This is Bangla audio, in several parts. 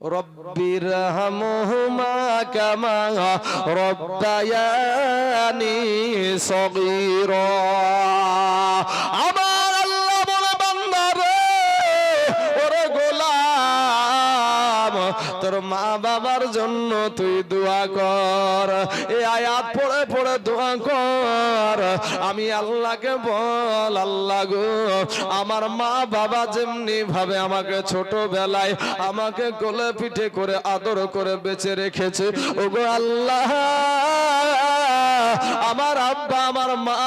রব্বিরহামহুমা কামা রব্বায়ানি সগীরা। আমার আল্লাহ বলে বান্দারে, ওরে গোলাম, তোর মা বাবার জন্য তুই দোয়া কর। এই আয়াত পড়ে পড়ে দোয়া কর। আমি আল্লাহকে বল, আল্লাহ গো, আমার মা বাবা যেমনি ভাবে আমাকে ছোটবেলায় আমাকে কোলে পিঠে করে আদর করে বেঁচে রেখেছে, ওগো আল্লাহ, আমার আব্বা আমার মা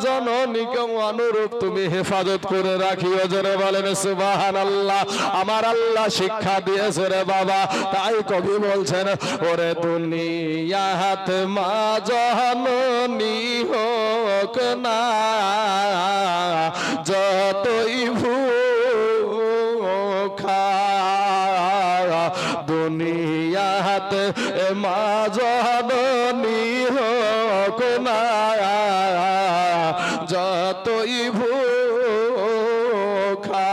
জননীকে অনুরূপ তুমি হেফাজত করে রাখিও। জোরে বলেন সুবহানাল্লাহ। আমার আল্লাহ শিক্ষা দিয়েছে রে বাবা, তাই কবি বলছেন, ওরে দুনিয়াত মা জননী হোক না যতই ভুখা, দুনিয়াত মা জননী হোক না যতই ভুখা,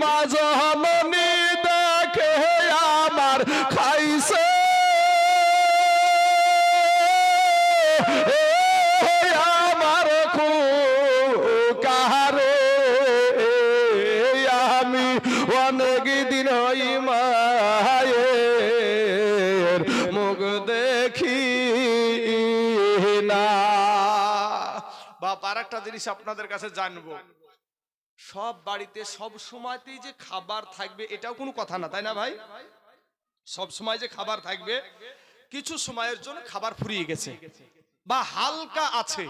মা জননী দেখে আমার খাইছে আমার কাহারে, আমি অনেক দিন হই মায়ের মুখ দেখি না। বাপ, আর একটা জিনিস আপনাদের কাছে জানবো, সব বাড়িতে সব সময়তেই যে খাবার থাকবে এটাও কোনো কথা না, তাই না ভাই? সব সময় যে খাবার থাকবে, কিছু সময়ের জন্য খাবার ফুরিয়ে গেছে বা হালকা আছে,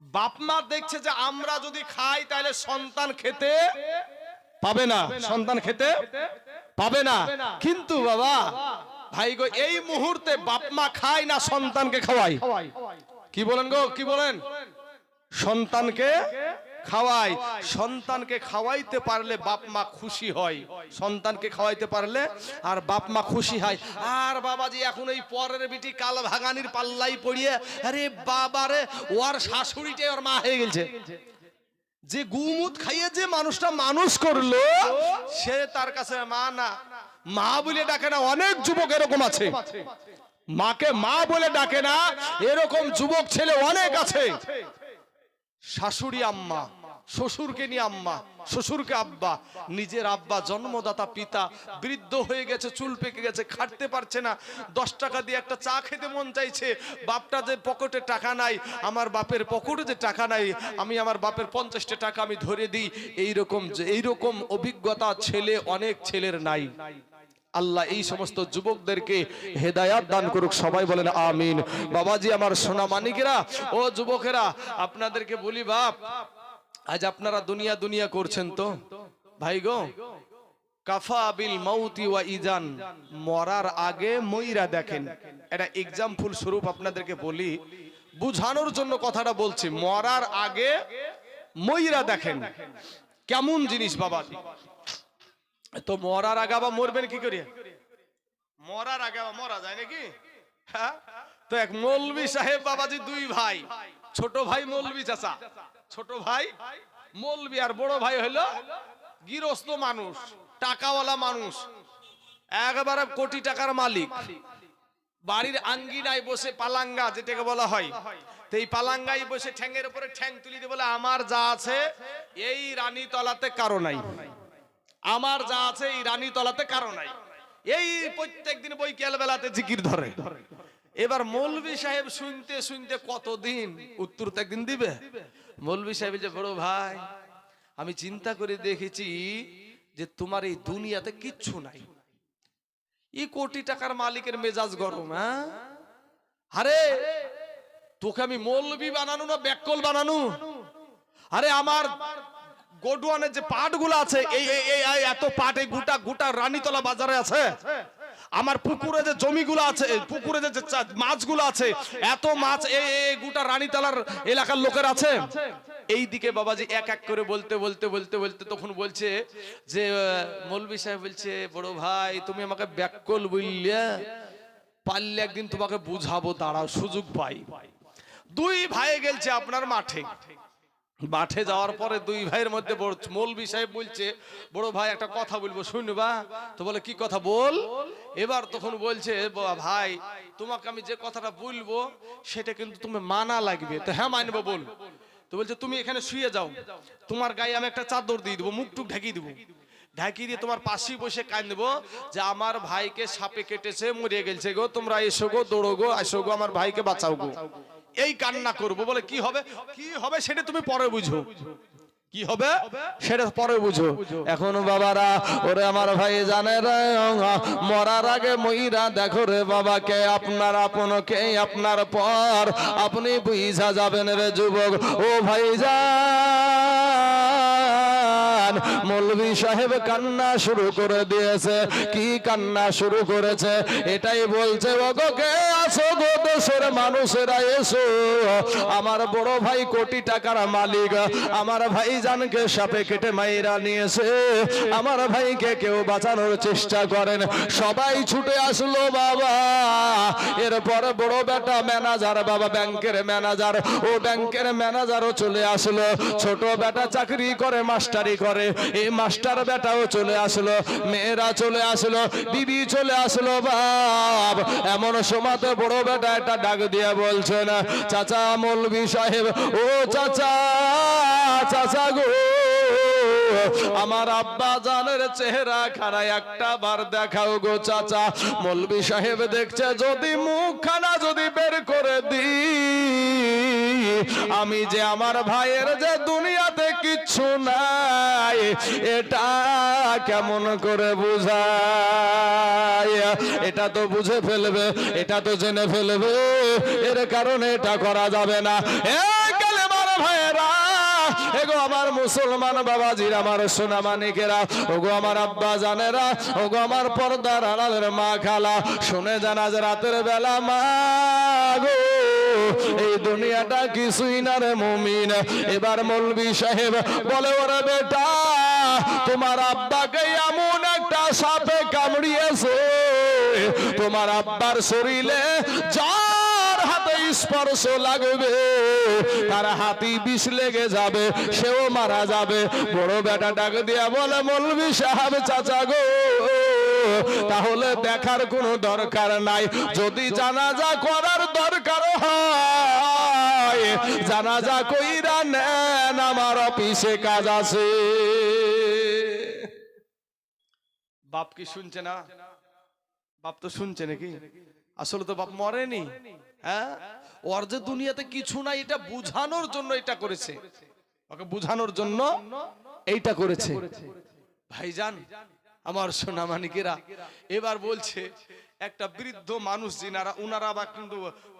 বাপ মা দেখছে যে আমরা যদি খাই তাহলে সন্তান খেতে পাবে না, সন্তান খেতে পাবে না। কিন্তু বাবা ভাই গো, এই মুহূর্তে বাপ মা খায় না, সন্তানকে খাওয়াই। কি বলেন গো, কি বলেন? সন্তানকে খাওয়াই। সন্তানকে খাওয়াইতে পারলে বাপ মা খুশি হয়, সন্তানকে খাওয়াইতে পারলে আর বাপ মা খুশি হয়। আর বাবাজি এখন এই পরের বিটি কাল ভাগানির পাল্লাই পড়িয়ে, আরে বাবারে, ওর শাশুড়িটাই ওর মা হয়ে গেছে। যে গুমুত খাইয়ে যে মানুষটা মানুষ করলো, সে তার কাছে মা না, মা বলে ডাকে না। অনেক যুবক এরকম আছে, মাকে মা বলে ডাকে না, এরকম যুবক ছেলে অনেক আছে। শাশুড়ি আম্মা, শ্বশুরকে নিয়ে আম্মা, শ্বশুরকে আব্বা। নিজের আব্বা জন্মদাতা পিতা বৃদ্ধ হয়ে গেছে, চুল পেকে গেছে, খাটতে পারছে না, 10 টাকা দিয়ে একটা চা খেতে মন চাইছে, বাপটা যে পকেটে টাকা নাই, আমার বাপের পকেটে যে টাকা নাই, আমি আমার বাপের 50টা টাকা আমি ধরে দিই। এইরকম অভিজ্ঞতা ছেলে, অনেক ছেলের নাই। আল্লাহ এই সমস্ত যুবকদেরকে হেদায়াত দান করুক, সবাই বলেন আমিন। বাবাজি আমার সোনা মানিকেরা, ও যুবকেরা, আপনাদেরকে বলি বাপ, আজ আপনারা দুনিয়া দুনিয়া করছেন তো ভাই গো, কাফা বিল মাউতি ওয়া ইজান, মরার আগে মইরা দেখেন। এটা এক্সাম্পল স্বরূপ আপনাদেরকে বলি, বুঝানোর জন্য কথাটা বলছি। মরার আগে মইরা দেখেন কেমন জিনিস বাবাজি। তো মরার আগে আবার মরবেন কি করে? মরার আগে আবার মরা যায় নাকি? হ্যাঁ, তো এক মৌলভী সাহেব বাবাজি, 2 ভাই, ছোট ভাই মৌলভী চাচা, ছোট ভাই মৌলভী, আর বড় ভাই হলো গৃহস্থ মানুষ, টাকাওয়ালা মানুষ, একবারে কোটি টাকার মালিক। বাড়ির আঙ্গিনায় বসে পালাঙ্গা যেটাকে বলা হয়, তো এই পালাঙ্গায় বসে ঠ্যাঙের উপরে ঠ্যাং তুলি দিয়ে বলে, আমার যা আছে এই রানীতলাতে কারো নাই, আমার যা আছে এই রানীতলাতে কারো নাই। এই প্রত্যেকদিন বৈকাল বেলাতে জিকির ধরে। এবার মৌলভী সাহেব শুনতে শুনতে কতদিন উত্তর তো একদিন দিবে। মৌলভী সাহেব যে, বড় ভাই, আমি চিন্তা করে দেখেছি যে তোমার এই দুনিয়াতে কিচ্ছু নাই, এই কোটি টাকার মালিকের মেজাজ গরম। হ্যাঁ, আরে তোকে আমি মৌলভী বানানো না ব্যাককল বানানো? আরে আমার গোডওয়ানের যে পাটগুলো আছে, এই এত পাট, এই গোটা রানীতলা বাজারে আছে। আমার পুকুরে যে জমিগুলো আছে, পুকুরে যে মাছগুলো আছে, এত মাছ এই গোটা রানীতলার এলাকার লোকের আছে। এই দিকে বাবাজি এক এক করে বলতে বলতে বলতে বলতে তখন বলছে যে, মৌলভী সাহেব বলছে, বড় ভাই তুমি আমাকে ব্যাককল বললে, পারলে একদিন তোমাকে বুঝাবো, দাঁড়াও সুযোগ পাই। 2 ভাই গেলছে আপনার মাঠে, মাঠে যাওয়ার পরে দুই ভাইয়ের মধ্যে মৌলভী সাহেব বলছে, বড় ভাই একটা কথা বলবো শুনবা? তো বলে কি কথা বল। এবার তখন বলছে, ভাই তোমাকে আমি যে কথাটা বলবো সেটা কিন্তু তুমি মানা লাগবে। তো হ্যাঁ মানবো, বল। তো বলছে তুমি এখানে শুয়ে যাও, তোমার গায়ে আমি একটা চাদর দিয়ে দেবো, মুখ টুক ঢাকিয়ে দেবো, ঢাকিয়ে দিয়ে তোমার পাশেই বসে কাঁদবো যে আমার ভাইকে সাপে কেটেছে, মরে গেছে গো, তোমরা এসো গো, দৌড়ো গো, আসো গো, আমার ভাইকে বাঁচাও গো। এই কান্না করবো। বলে কি হবে? কি হবে সেটা তুমি পরে বুঝো, কি হবে সেটা পরে বুঝো। এখন বাবারা, ওরে আমার ভাই জানে রে, মরার আগে মইরা দেখো রে বাবাকে, আপনার আপনকে আপনার পর আপনি বুঝা যাবেন রে যুবক। ও ভাই জান, মৌলভী সাহেব কান্না শুরু করে দিয়েছে। কি কান্না শুরু করেছে? এটাই বলছে, ওগো কে আসো গো দেশের মানুষেরা এসো, আমার বড় ভাই কোটি টাকার মালিক, আমার ভাই জানকে সাপে কেটে মাইরা নিয়েছে, আমার ভাইকে কেউ বাঁচানোর চেষ্টা করেন। সবাই ছুটে আসলো বাবা। এরপর বড় বেটা ম্যানেজার, বাবা ব্যাংকের ম্যানেজার, ও ব্যাংকের ম্যানেজারও চলে আসলো। ছোট বেটা চাকরি করে, মাস্টারি করে, এই মাস্টার বেটাও চলে আসলো। মেয়েরা চলে আসলো, বিবি চলে আসলো। বাপ এমন সময়তে বড় বেটা একটা ডাক দিয়ে বলছেন, চাচা মৌলভী সাহেব, ও চাচা, চাচা গো, আমার আব্বা জানের চেহারা খানা একটা বার দেখাও গো চাচা। মৌলভী সাহেব দেখছে, যদি মুখখানা যদি বের করে দি, আমি যে আমার ভাইয়ের যে দুনিয়াতে কিচ্ছু নাই, এটা কেমন করে বুঝায়? এটা তো বুঝে ফেলবে, এটা তো জেনে ফেলবে, এর কারণে এটা করা যাবে না। ভাইয়েরা, এগো আমার মুসলমান বাবাজির, আমার সোনা মানিকেরা, ওগো আমার আব্বা জানেরা, ওগো আমার পর্দার আড়ালের মা খালা, শুনে জানা যে রাতের বেলা মা গো, এই দুনিয়াটা কিছুই না রে মুমিন। এবার মৌলভী সাহেব বলে, ওরে বেটা, তোমার আব্বাকে এমন একটা সাপে কামড়িয়েছে, তোমার আব্বার শরীরে যার হাতে স্পর্শ লাগবে তার হাতি বিষ লেগে যাবে, সেও মারা যাবে। বড় বেটা ডাক দিয়া বলে, মৌলভী সাহেব চাচা গো, তাহলে দেখার কোনো দরকার নাই, যদি জানাজা করার দরকার হয় জানাজা কইরা নেন, আমার অফিসে কাজ আছে। বাপ কি শুনছে না? বাপ তো শুনছে নাকি? আসলে তো বাপ মরেনি। হ্যাঁ, ওর যে দুনিয়াতে কিছু নাই এটা বুঝানোর জন্য এটা করেছে, ওকে বুঝানোর জন্য এইটা করেছে। ভাইজান আমার সোনা মানিকেরা, এবার বলছে একটা বৃদ্ধ মানুষ, যিনারা উনারা বা কিন্তু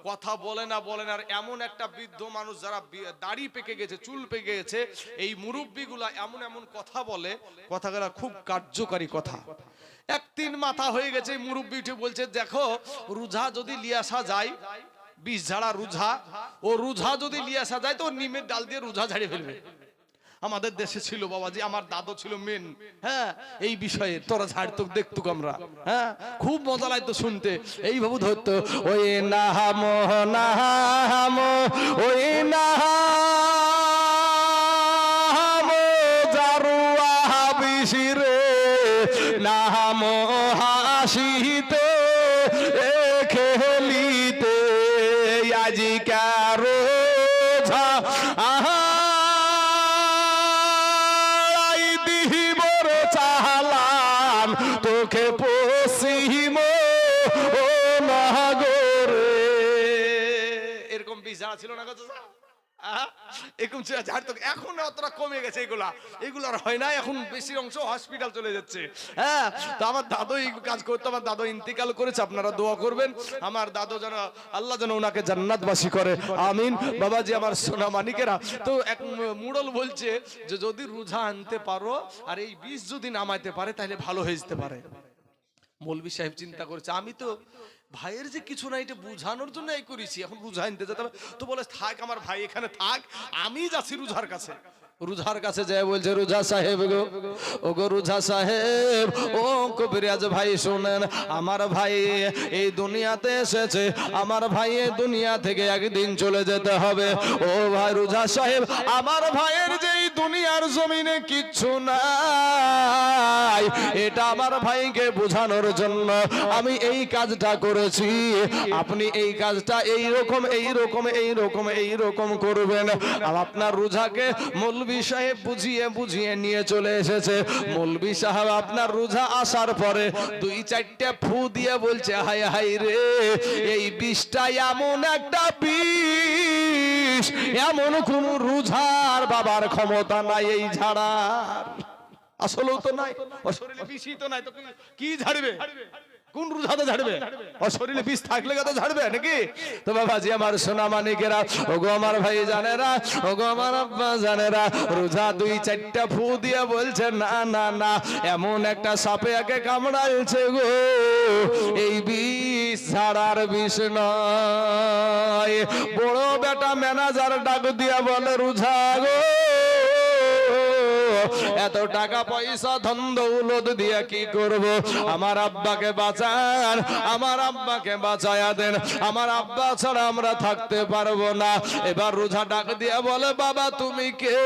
কথা বলে না, আর এমন একটা বৃদ্ধ মানুষ যারা দাড়ি পেকে গেছে, চুল পেকে গেছে, এই মুরব্বিগুলা এমন এমন কথা বলে, কথাগুলা খুব কার্যকারী কথা। এক তিন মাথা হয়ে গেছে, মুরব্বি উঠে বলছে, দেখো রুঝা যদি লিয়াসা যায়, বিষ ঝাড়া রুঝা, ও রুঝা যদি লিয়াসা যায় তো নিমের ডাল দিয়ে রুঝা ঝাড়িয়ে ফেলবে। আমাদের দেশে ছিল বাবাজি, আমার দাদু ছিল মেন, হ্যাঁ, এই বিষয়ে তোরা ঝাড়তো দেখতুক আমরা, হ্যাঁ, খুব মজা লাগতো শুনতে। এইভাবে ধরতো, ওই নাহাম নাহাম, ওই নাহাম জারুয়া বিশিরে, নাহাম হাসিতে খেলিতে, আজিকার আহা তোকে পশ্চিম ও নাগরে, এরকম বিষ ঝাড়া ছিল না কত, এরকম ঝাড়তো। এখন অতটা কমে গেছে, এগুলো হয় না, এখন বেশি অংশ হসপিটাল চলে যাচ্ছে। হ্যাঁ, তো আমার দাদু এই কাজ করতো, আমার দাদু ইন্তেকাল করেছে, আপনারা দোয়া করবেন আমার দাদু যেন আল্লাহ যেন ওনাকে জান্নাতবাসী করে, আমিন। বাবাজি আমার সোনা মানিকেরা, তো এক মুড়ল বলছে যে যদি রুঝা আনতে পারো আর এই বিষ যদি নামাইতে পারে তাহলে ভালো হয়ে যেতে পারে। মৌলভী সাহেব চিন্তা করেছে, আমি তো ভাইয়ের যে কিছু না এটা বুঝানোর জন্য এই করেছি, এখন রুঝা আনতে যেতে হবে। তো বলে, থাক আমার ভাই এখানে থাক, আমি যাচ্ছি রুঝার কাছে। রোজার কাছে যায় বলছে রোজা সাহেব গো, ও গো রোজা সাহেব, ও কবিরাজ ভাই শুনেন, আমার ভাই এই দুনিয়াতে এসেছে, আমার ভাই এই দুনিয়া থেকে একদিন চলে যেতে হবে। ও ভাই রোজা সাহেব, আমার ভাইয়ের যে এই দুনিয়ার জমিনে কিচ্ছু নাই, এটা আমার ভাইকে বোঝানোর জন্য আমি এই কাজটা করেছি। আপনি এই কাজটা এইরকম এইরকম এইরকম এইরকম করবেন। আর আপনার রোজাকে মৌলভী সাহেব বুঝিয়ে বুঝিয়ে নিয়ে চলে এসেছে। মৌলভী সাহেব আপনার রোজা আসার পরে 2-4টা ফু দিয়ে বলছে, হায় হায় রে, এই বিষটা এমন একটা বিষ, এমন কোন রোজার বাবার ক্ষমতা নাই এই ঝাড়ার। আসলেও তো নাই, ও শরীরে বিষই তো নাই, তো কি ঝাড়বে? কোন রোজাতে ঝাড়বে? ও শরীরে বিষ থাকলে কত ঝাড়বে নাকি? তো বাবাজি আমার সোনা মানিকেরা, ওগো আমার ভাই জানেরা, ওগো আমার আব্বা জানেরা, রোজা 2-4টা ফু দিয়ে বলছে, না না না, এমন একটা সাপে একে কামড়াইছে গো, এই বিষ ছাড়ার বিষ নয়। বড় বেটা ম্যানেজার ডাক দিয়া বলে, রোজা গো, এত টাকা পয়সা ধন দৌলত দিয়ে কি করব? আমার আব্বাকে বাঁচান, আমার আব্বাকে বাঁচায়া দেন, আমার আব্বা ছাড়া আমরা থাকতে পারবো না। এবার রোজা ডাক দিয়ে বলে, বাবা তুমি কে?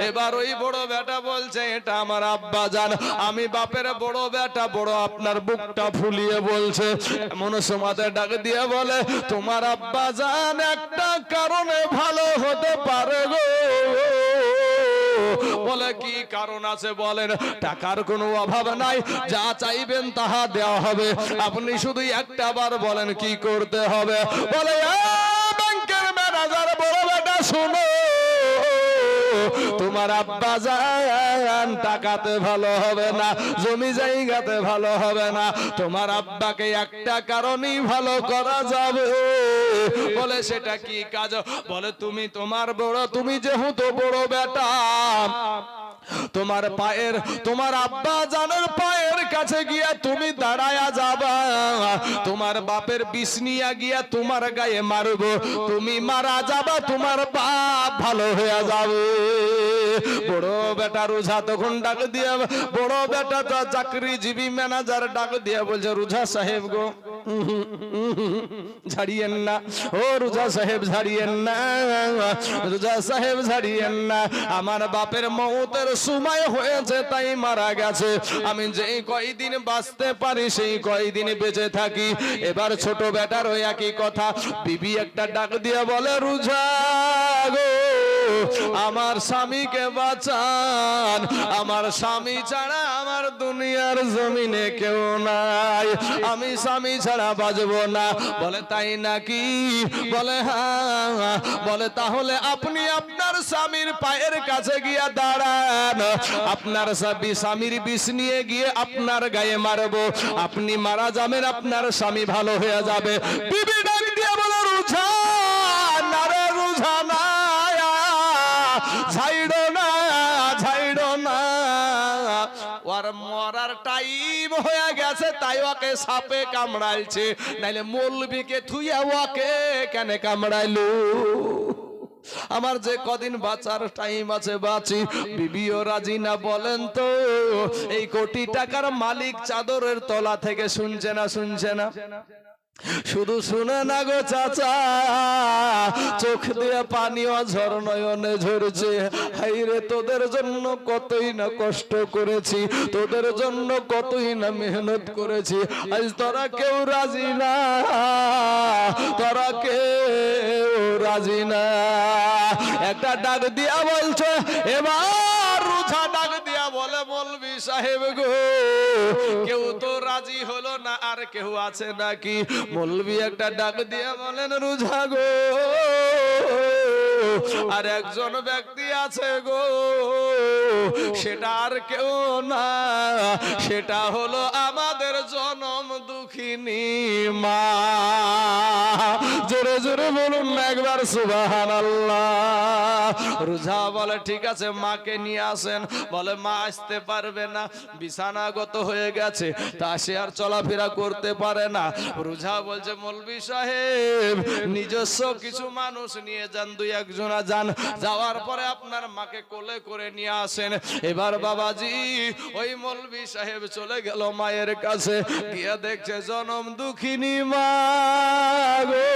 এবার ওই বড় বেটা বলছে, এটা আমার আব্বা জান, আমি বাপের বড় বেটা। বড় আপনার বুকটা ফুলিয়ে বলছে, এমন সময় ডাক দিয়ে বলে, তোমার আব্বা জান একটা কারণে ভালো হতে পারে গো। বলে কি কারণ আছে বলেন? টাকার কোনো অভাব নাই, যা চাইবেন তাহা দেওয়া হবে, আপনি শুধু একটা বার বলেন কি করতে হবে। বলে ব্যাংকের ম্যানেজার বড় বেটা শোনো, তোমার আব্বা জান টাকাতে ভালো হবে না, জমি জায়গাতে ভালো হবে না, তোমার আব্বাকে একটা কারণেই ভালো করা যাবে। বলে সেটা কি কাজ? বলে তুমি তোমার বড়, তুমি যেহেতু বড় বেটা, তোমার পায়ের, তোমার আব্বা জানের পায়ের কাছে গিয়া তুমি দাঁড়ায়া যাবা, তোমার বাপের বিষ নিয়া গিয়া তোমার গায়ে মারবো, তুমি মারা যাবা, তোমার বাপ ভালো হয়ে যাবে। বড় বেটা রোজা তখন ডাক দিয়া, বড় বেটা তো চাকরিজীবী ম্যানেজার ডাক দিয়া বলছে, রোজা সাহেব গো, ঝাড়িয়েন না, ও রোজা সাহেব ঝাড়িয়েন না, রোজা সাহেব ঝাড়িয়েন না, আমার বাপের মৌতের সময় হয়েছে তাই মারা গেছে, আমি যেই কয়দিন বাঁচতে পারি সেই কয়দিন বেঁচে থাকি। এবার ছোট বেটার ওই একই কথা, বিবি একটা ডাক দিয়ে বলে, রোজা গো, আমার স্বামীকে বাঁচান, আমার স্বামী ছাড়া আমার দুনিয়ার জমিনে কেউ নাই, আমি স্বামী ছাড়া বাঁচবো না। বলে তাই নাকি? বলে হ্যাঁ। বলে তাহলে আপনি আপনার স্বামীর পায়ের কাছে গিয়া দাঁড়ান, আপনার স্বামীর বিষ নিয়ে গিয়ে আপনার গায়ে মারবো, আপনি মারা যাবেন, আপনার স্বামী ভালো হয়ে যাবে। বিবি ডাক দিয়ে বলে, রোজা না রে, রোজা না, ছাইড়ো না, ছাইড়ো না, ওর মরার টাইম হয়ে গেছে তাই ওকে সাপে কামড়াইছে, নাইলে মৌলবীকে থুইয়া ওকে কেন কামড়াইলো? আমার যে কদিন বাঁচার টাইম আছে বাঁচি। বিবিও রাজি না, বলেন তো এই কোটি টাকার মালিক চাদরের তলা থেকে শুনছে না? শুনছে না? শুধু শুনে না গো চাচা, চোখ দিয়ে পানি অঝর নয়নে ঝরছে। হাইরে তোদের জন্য কতই না কষ্ট করেছি, তোদের জন্য কতই না মেহনত করেছি, আজ তোরা কেউ রাজি না, তোরা কেউ রাজি না। একটা ডাক দিয়া বলছে, এবার রোজা ডাক দিয়া বলে, মৌলভী সাহেব গো, কেউ তো রাজি হলো না, আর কেউ আছে নাকি? মৌলভী একটা ডাক দিয়ে বলেন, রোজা গো, আর একজন ব্যক্তি আছে গো, সেটা আর কেউ না, সেটা হলো আমাদের জনম দুঃখী দুঃখিনী মা। জোরে জোরে বলুন না একবার সুবহানাল্লাহ। রোজা বলে ঠিক আছে মাকে নিয়ে আসেন। বলে মা আসতে পারবে না, বিছানাগত হয়ে গেছে, তা সে আর চলাফেরা করতে পারে না। রোজা বলছে মৌলভী সাহেব নিজস্ব কিছু মানুষ নিয়ে যান, দুই একজনা যান, যাওয়ার পরে আপনার মাকে কোলে করে নিয়ে আসেন। এবার বাবাজি ওই মৌলভী সাহেব চলে গেল মায়ের কাছে, গিয়ে দেখছে জনম দুঃখিনী মা গো।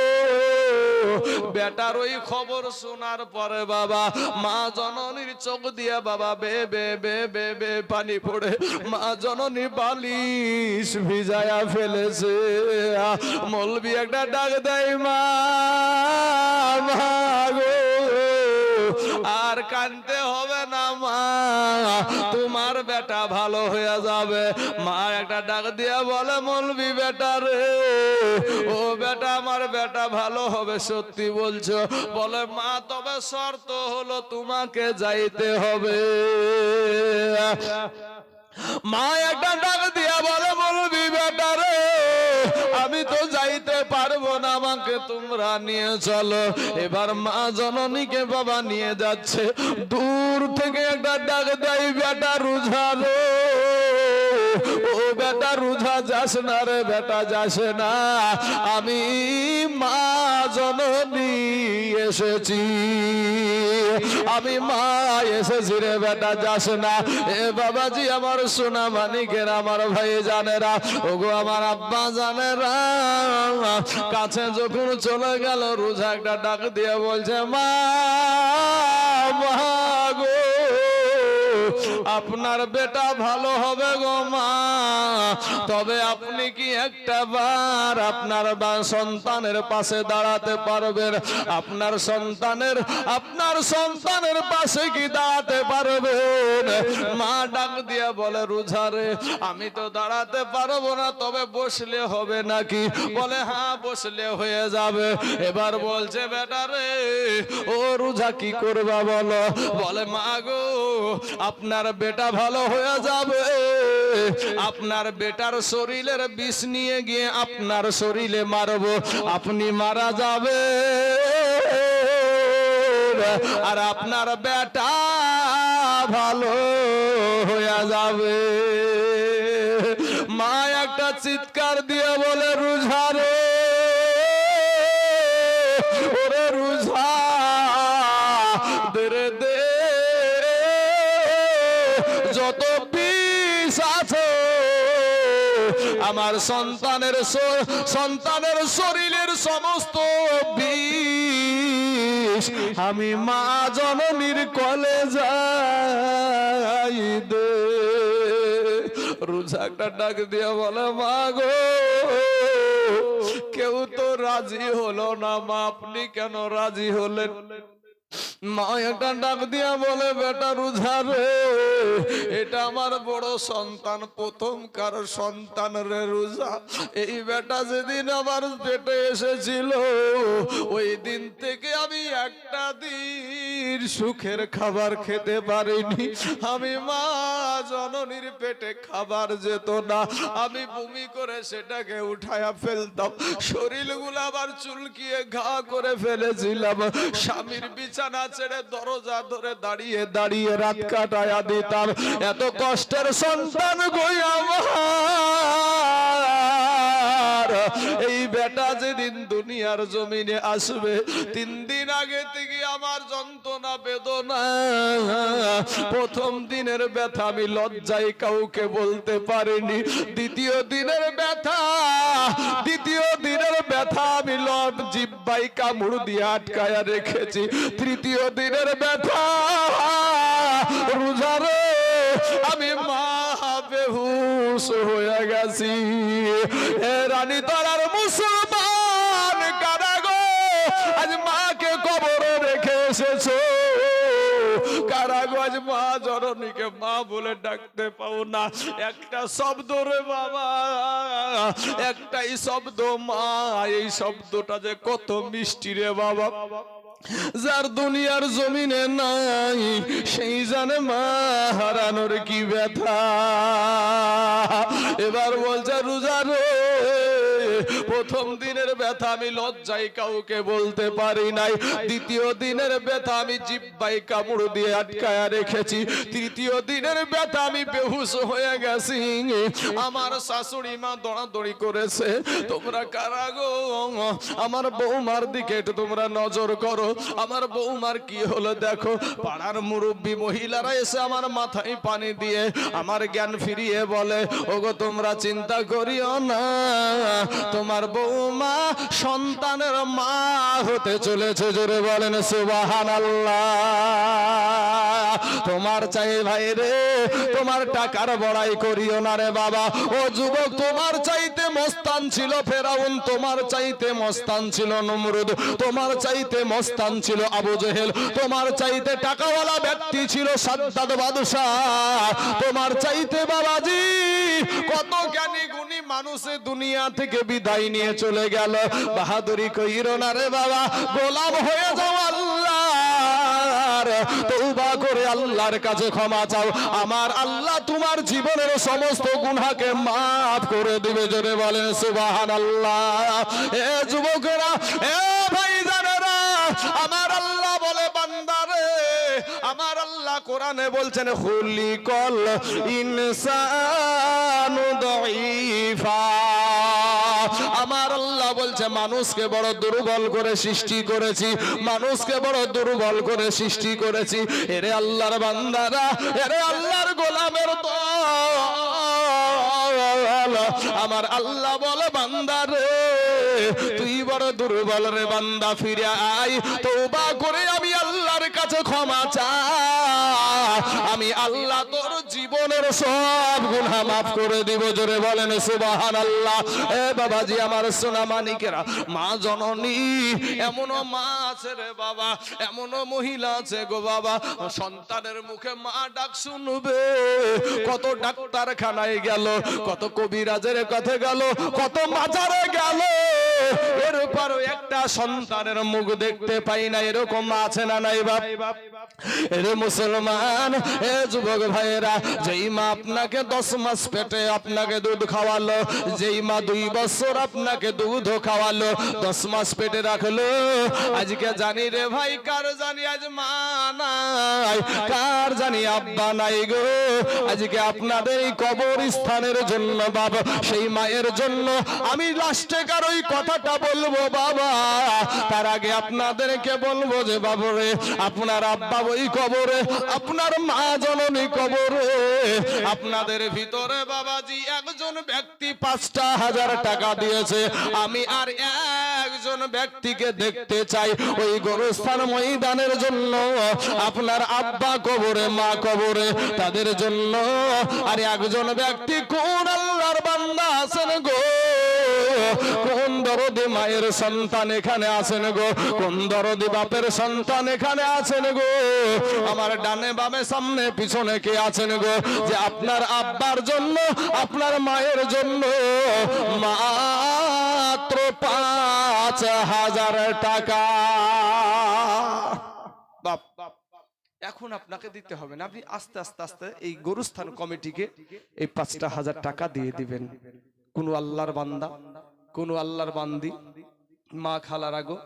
বেটার ওই খবর শোনার পরে বাবা মা জননীর চোখ দিয়ে বাবা বে বে বে বে বে পানি পড়ে মা জননী বালিশ ভিজায়া ফেলেছে। মৌলভী একটা ডাক দেয় মা গো, আর কাঁদতে হবে না মা, তোমার বেটা ভালো হয়ে যাবে। মা একটা ডাক দিয়া বলে মৌলভী বেটা রে, ও বেটা আমার বেটা ভালো হবে সত্যি বলছো? বলে মা তবে শর্ত হলো তোমাকে যাইতে হবে। মা একটা ডাক দিয়া বলে মৌলভী বেটা রে, আমি তো যাইতে পারবো না, আমাকে তোমরা নিয়ে চলো। এবার মা জননীকে বাবা নিয়ে যাচ্ছে, দূর থেকে একটা ডাক দেয় বেটা রোজা রে, ও বেটা রোজা যাস না রে বেটা, যাস না, আমি মা জননী এসেছি, আমি মা এসেছি রে বেটা, যাস না। এ বাবাজি আমার সোনা মানিকের আমার ভাই জানেরা, ওগো আমার আব্বা জানেরা, কাছে যখন চলে গেল রোজা একটা ডাক দিয়ে বলছে মা গো, আপনার বেটা ভালো হবে গো মা, তবে আপনি কি একটা বার আপনার সন্তানের পাশে দাঁড়াতে পারবেন? আপনার সন্তানের পাশে কি দাঁড়াতে পারবেন? মা ডাক দিয়া বলে রোজা রে, আমি তো দাঁড়াতে পারবো না, তবে বসলে হবে নাকি? বলে হ্যাঁ বসলে হয়ে যাবে। এবার বলছে বেটা রে, ও রোজা কি করবা বলো? বলে মা গো, আপনার বেটা ভালো হয়ে যাবে, আপনার বেটার শরীরের বিষ নিয়ে গিয়ে আপনার শরীরে মারবো, আপনি মারা যাবে, আর আপনার বেটা ভালো হয়ে যাবে। মা একটা চিৎকার দিয়ে বলে রোজা রে, ওরে রোজা দে দে, যত বিষ আছে আমার সন্তানের শরীরের সমস্ত বিষ আমি মা জননীর কলে যাই দে। রোজা একটা ডাক দিয়ে বলে মা গো, কেউ তো রাজি হলো না মা, আপনি কেন রাজি হলেন? মা একটা ডাক দিয়া বলে বেটা রোজা রে, এটা আমার বড় সন্তান, প্রথম কারো সন্তান রে রোজা। এই বেটা যেদিন আমার পেটে এসেছিল ওই দিন থেকে আমি একটা দিন সুখের খাবার খেতে পারিনি। আমি মা জননীর পেটে খাবার যেত না, আমি বমি করে সেটাকে উঠায়া ফেলতাম, শরীরগুলো আবার চুলকিয়ে ঘা করে ফেলেছিলাম, স্বামীর বিছানা ছেড়ে দরজা ধরে দাঁড়িয়ে দাঁড়িয়ে রাত কাটায়া দিতাম। এত কষ্টের সন্তান গো আমার, এই বেটা যেদিন দুনিয়ার জমিনে আসবে 3 দিন আগে থেকে আমার যন্ত্রণা বেদনা, প্রথম দিনের ব্যথা আমি লজ্জায় কাউকে বলতে পারিনি, দ্বিতীয় দিনের ব্যথা আমি জিহ্বায় কামড় দিয়ে আটকায়া রেখেছি, তৃতীয় দিনের ব্যথা রোজা রে আমি মা বেহুশ হয়ে গেছি। এ রানী তলার মুসলমান কারা গো, আজ মাকে কবরে রেখে এসেছো, কারা গো আজ মা জননীকে মা বলে ডাকতে পাও না? একটা শব্দ রে বাবা, একটাই শব্দ মা, এই শব্দটা যে কত মিষ্টি রে বাবা, যার দুনিয়ার জমিনে নাই সেই জানে মা হারানোর কি ব্যথা। এবার বলছে রোজা রে, প্রথম দিনের ব্যথা আমি লজ্জায় কাউকে বলতে পারি নাই, দ্বিতীয় দিনের ব্যথা আমি জিহ্বায় কামড় দিয়ে আটকায়া রেখেছি, তৃতীয় দিনের ব্যথা আমি বেহুশ হয়ে গেছি। আমার শাশুড়ি মা দৌড়াদৌড়ি করেছে। তোমরা কারা গো? আমার বৌমার দিকে একটু তোমরা নজর করো, আমার বৌমার কি হলো দেখো। পাড়ার মুরব্বী মহিলারা এসে আমার মাথায় পানি দিয়ে আমার জ্ঞান ফিরিয়ে বলে, ওগো তোমরা চিন্তা করিও না, তোমার বৌমা সন্তানের মা হতে চলেছে। জোরে বলেন সুবহানাল্লাহ। তোমার চাই ভাই রে, তোমার টাকার বড়াই করিও না রে বাবা। ও যুবক, তোমার চাইতে মস্তান ছিল ফেরাউন, তোমার চাইতে মস্তান ছিল নমরুদ, তোমার চাইতে মস্তান ছিল আবু জেহেল, তোমার চাইতে টাকাওয়ালা ব্যক্তি ছিল সাদ্দাদ বাদশাহ, তোমার চাইতে বাবাজি কত জ্ঞানী গুণী মানুষে দুনিয়া থেকে বিদায় নিয়ে চলে গেল। বাহাদুরি কইরো না রে বাবা, গোলাম হয়ে যাও আল্লাহর, তওবা করে আল্লাহর কাছে ক্ষমা চাও। আমার আল্লাহ তোমার জীবনের সমস্ত গুনাহকে মাফ করে দিবে। জোরে বলেন সুবহানাল্লাহ। এ যুবকেরা, এ ভাইজানেরা, আমার আল্লাহ বলে বান্দারে, আমার আল্লাহ কোরআনে বলছেন খুলিকাল ইনসানু দাঈফা। আমার আল্লাহ বলছে মানুষকে বড় দুর্বল করে সৃষ্টি করেছি, মানুষকে বড় দুর্বল করে সৃষ্টি করেছি। এরে আল্লাহর বান্দারা, এরে আল্লাহর গোলামের দল, আমার আল্লাহ বলে বান্দারে তুই বড় দুর্বল রে বান্দা, ফিরে আয়, তওবা করে আমি আল্লাহর কাছে ক্ষমা চা, আমি আল্লাহ তোর জীবনের সব গুনাহ মাফ করে দিব। জোরে বলেন সুবহানাল্লাহ। এ বাবাজি আমার সোনা মানিকেরা, মা জননী, এমনও মা আছে রে বাবা, এমনও মহিলা আছে গো বাবা, সন্তানের মুখে মা ডাক শুনবে, কত ডাক্তারখানায় গেল, কত কবিরাজের কাছে গেল, কত মাজারে গেল, এরপরও একটা সন্তানের মুখ দেখতে পাই না, এরকম আছে না নাই বাপ? এরে মুসলমান, এ যুবক ভাইয়েরা, যেই মা আপনাকে 10 মাস পেটে আপনাকে দুধ খাওয়ালো, যেই মা 2 বছর আপনাকে দুধ খাওয়ালো, 10 মাস পেটে রাখলো, আজকে জানি রে ভাই কার জানি আজ মা নাই, কার জানি আব্বা নাই গো। আজকে আপনাদের এই কবরস্থানের জন্য বাবা, সেই মায়ের জন্য আমি লাস্টে কার ওই কথাটা বলবো বাবা, তার আগে আপনাদেরকে বলবো যে বাবুরে, আপনার আব্বা ওই কবরে, আপনার মা জননী কবরে, আপনাদের ভিতরে বাবাজি একজন ব্যক্তি 5,000 টাকা দিয়েছে, আমি আর একজন ব্যক্তিকে দেখতে চাই ওই গোরস্থান ময়দানের জন্য, আপনার আব্বা কবরে, মা কবরে, তাদের জন্য। আর একজন ব্যক্তি কোন আল্লাহর বান্দা আছেন গো, কোন দরদি মায়ের সন্তান এখানে আছেন গো, কোন দরদি বাপের সন্তান এখানে আছেন গো, আমার ডানে বামে সামনে পিছনে কে আছেন গো, যে আপনার আব্বার জন্য, আপনার মায়ের জন্য মাত্র 5,000 টাকা বাপ এখন আপনাকে দিতে হবে না, আপনি আস্তে আস্তে আস্তে এই গোরস্থান কমিটিকে এই 5,000 টাকা দিয়ে দিবেন। কোন আল্লাহর বান্দা, কোন আল্লাহর বান্দি, মা খালার আগো